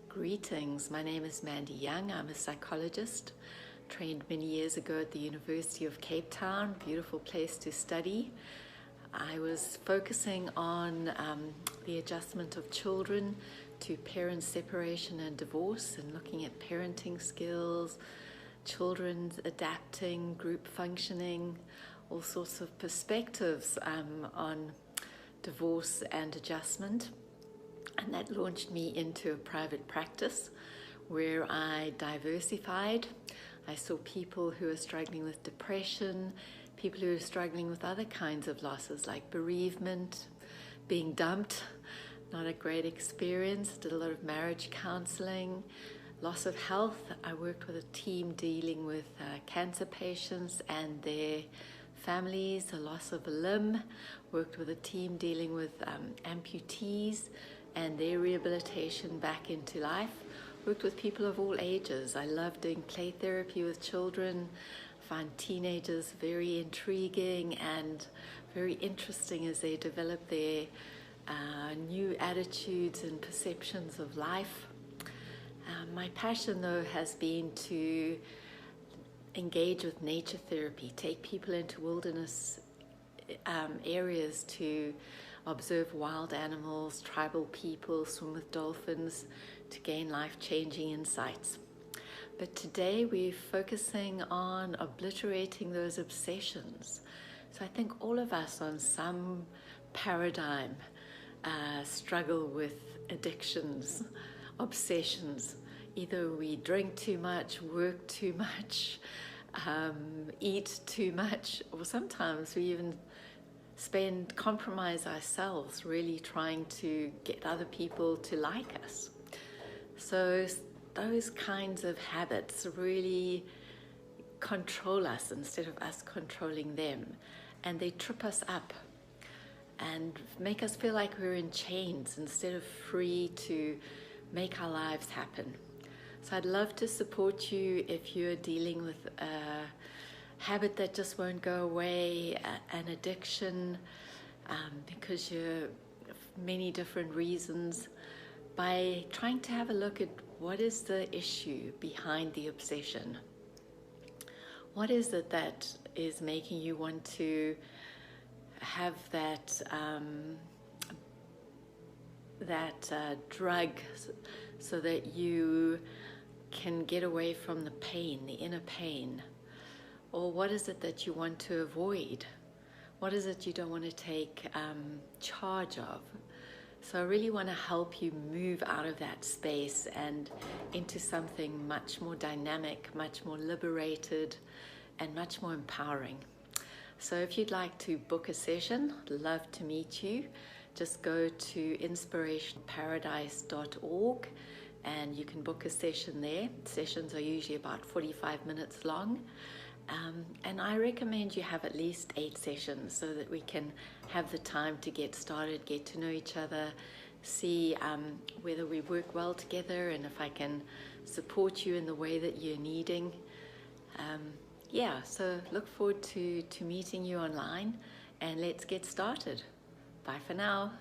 Greetings, my name is Mandy Young. I'm a psychologist, trained many years ago at the University of Cape Town, beautiful place to study. I was focusing on the adjustment of children to parent separation and divorce and looking at parenting skills, children adapting, group functioning, all sorts of perspectives on divorce and adjustment. And that launched me into a private practice where I diversified. I saw people who are struggling with depression, people who are struggling with other kinds of losses like bereavement, being dumped, not a great experience. Did a lot of marriage counseling, loss of health. I worked with a team dealing with cancer patients and their families, a loss of a limb. Worked with a team dealing with amputees and their rehabilitation back into life. Worked with people of all ages. I love doing play therapy with children. Find teenagers very intriguing and very interesting as they develop their new attitudes and perceptions of life. My passion, though, has been to engage with nature therapy, take people into wilderness areas to observe wild animals, tribal people, swim with dolphins, to gain life-changing insights. But today we're focusing on obliterating those obsessions. So I think all of us on some paradigm struggle with addictions, obsessions. Either we drink too much, work too much, eat too much, or sometimes we even compromise ourselves, really trying to get other people to like us. So those kinds of habits really control us instead of us controlling them, and they trip us up and make us feel like we're in chains instead of free to make our lives happen. So I'd love to support you if you're dealing with a habit that just won't go away, an addiction, because you're many different reasons, by trying to have a look at what is the issue behind the obsession. What is it that is making you want to have that drug so that you can get away from the pain, the inner pain? Or what is it that you want to avoid? What is it you don't want to take charge of? So I really want to help you move out of that space and into something much more dynamic, much more liberated, and much more empowering. So if you'd like to book a session, I'd love to meet you. Just go to inspirationparadise.org and you can book a session there. Sessions are usually about 45 minutes long. And I recommend you have at least 8 sessions so that we can have the time to get started, get to know each other, see whether we work well together and if I can support you in the way that you're needing. So look forward to meeting you online, and let's get started. Bye for now.